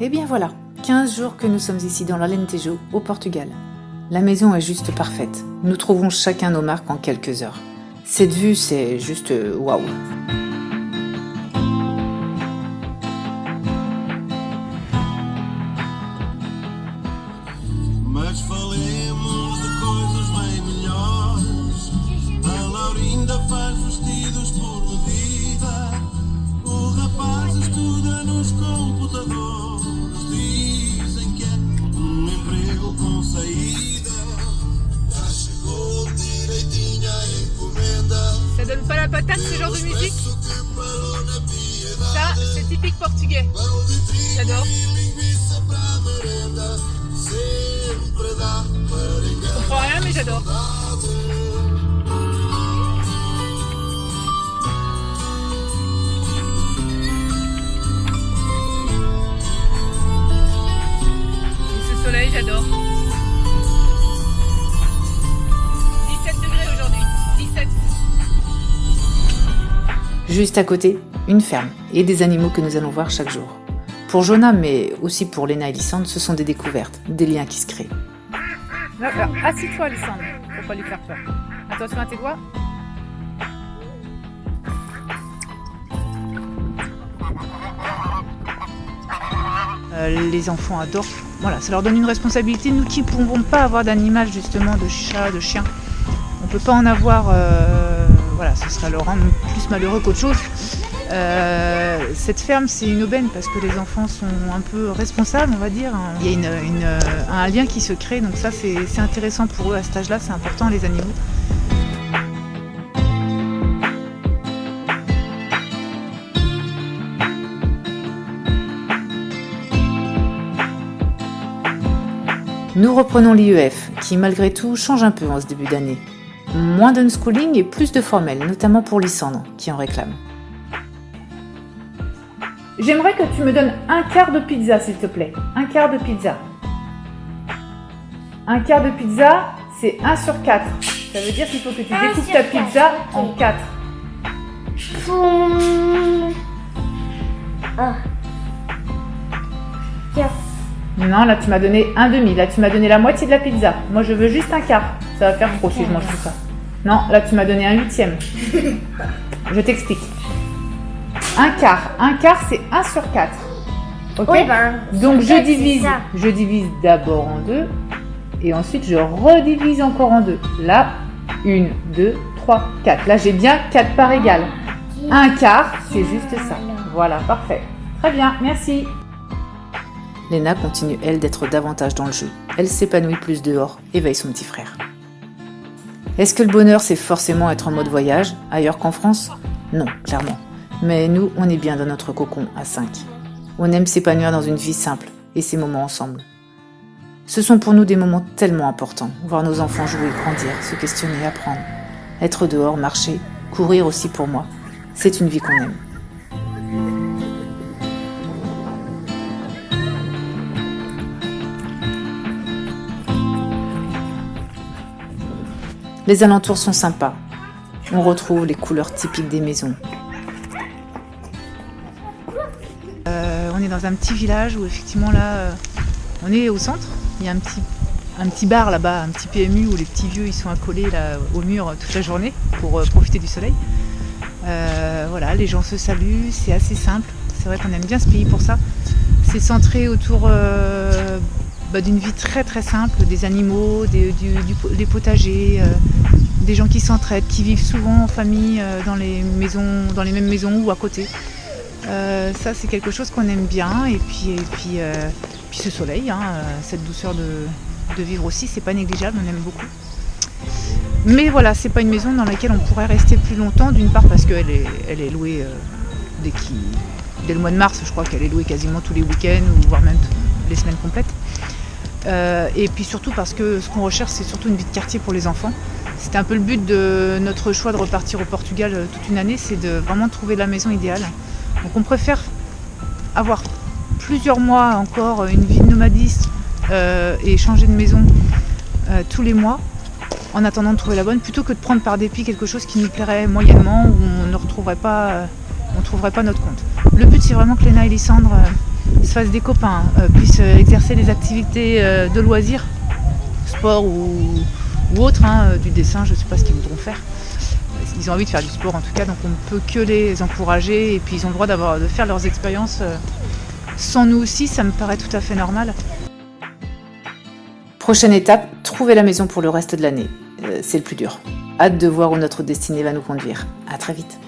Eh bien voilà, 15 jours que nous sommes ici dans l'Alentejo, au Portugal. La maison est juste parfaite. Nous trouvons chacun nos marques en quelques heures. Cette vue, c'est juste waouh. Mas falemos de coisas bem melhores. A Laurinda faz vestidos por medida. O rapaz estuda nos computadores. Dizem que é emprego com saída. Já chegou direitinho a encomenda. Ça donne pas la patate ce genre de musique? Ça, c'est typique portugais. J'adore. Je comprends rien mais j'adore. Et ce soleil, j'adore. 17 degrés aujourd'hui. 17. Juste à côté, une ferme et des animaux que nous allons voir chaque jour. Pour Jonah, mais aussi pour Lena et Lysandre, ce sont des découvertes, des liens qui se créent. Assis-toi, Lysandre. Faut pas lui faire peur. Attention à tes doigts. Les enfants adorent. Voilà, ça leur donne une responsabilité. Nous qui ne pouvons pas avoir d'animal, justement, de chat, de chien, on ne peut pas en avoir. Voilà, ce serait leur rendre plus malheureux qu'autre chose. Cette ferme, c'est une aubaine parce que les enfants sont un peu responsables, on va dire. Il y a un lien qui se crée, donc ça, c'est intéressant pour eux à cet âge-là, c'est important, les animaux. Nous reprenons l'IEF, qui malgré tout change un peu en ce début d'année. Moins d'unschooling et plus de formel, notamment pour Lysandre, qui en réclame. J'aimerais que tu me donnes un quart de pizza, s'il te plaît. Un quart de pizza. Un quart de pizza, c'est 1 sur 4. Ça veut dire qu'il faut que tu découpes ta pizza en 4. Non, là tu m'as donné un demi. Là tu m'as donné la moitié de la pizza. Moi je veux juste un quart. Ça va faire trop si je mange tout ça. Non, là tu m'as donné un huitième. Je t'explique. Un quart c'est 1 sur 4. Ok. Oui, ben, donc sur quatre, je divise d'abord en 2 et ensuite je redivise encore en 2. Là, 1, 2, 3, 4. Là j'ai bien 4 parts égales. Un quart, c'est juste ça. Voilà, parfait. Très bien, merci. Lena continue, elle, d'être davantage dans le jeu. Elle s'épanouit plus dehors et veille son petit frère. Est-ce que le bonheur, c'est forcément être en mode voyage, ailleurs qu'en France? Non, clairement. Mais nous, on est bien dans notre cocon à 5. On aime s'épanouir dans une vie simple et ces moments ensemble. Ce sont pour nous des moments tellement importants. Voir nos enfants jouer, grandir, se questionner, apprendre. Être dehors, marcher, courir aussi pour moi. C'est une vie qu'on aime. Les alentours sont sympas. On retrouve les couleurs typiques des maisons. On est dans un petit village où effectivement là, on est au centre. Il y a un petit bar là-bas, un petit PMU où les petits vieux ils sont accolés là, au mur toute la journée pour profiter du soleil. Voilà, les gens se saluent, c'est assez simple. C'est vrai qu'on aime bien ce pays pour ça. C'est centré autour d'une vie très très simple, des animaux, des potagers, des gens qui s'entraident, qui vivent souvent en famille dans les mêmes maisons ou à côté. Ça c'est quelque chose qu'on aime bien et puis ce soleil, cette douceur de vivre aussi, c'est pas négligeable, on aime beaucoup. Mais voilà, c'est pas une maison dans laquelle on pourrait rester plus longtemps, d'une part parce qu'elle est louée dès le mois de mars, je crois qu'elle est louée quasiment tous les week-ends ou voire même les semaines complètes. Et puis surtout parce que ce qu'on recherche c'est surtout une vie de quartier pour les enfants. C'était un peu le but de notre choix de repartir au Portugal toute une année, c'est de vraiment trouver la maison idéale. Donc on préfère avoir plusieurs mois encore une vie de nomadiste et changer de maison tous les mois en attendant de trouver la bonne, plutôt que de prendre par dépit quelque chose qui nous plairait moyennement ou on ne trouverait pas notre compte. Le but c'est vraiment que Lena et Lysandre se fassent des copains, puissent exercer des activités de loisirs, sport ou autre, du dessin, je ne sais pas ce qu'ils voudront faire. Ils ont envie de faire du sport en tout cas, donc on ne peut que les encourager et puis ils ont le droit de faire leurs expériences sans nous aussi, ça me paraît tout à fait normal. Prochaine étape, trouver la maison pour le reste de l'année. C'est le plus dur. Hâte de voir où notre destinée va nous conduire. À très vite.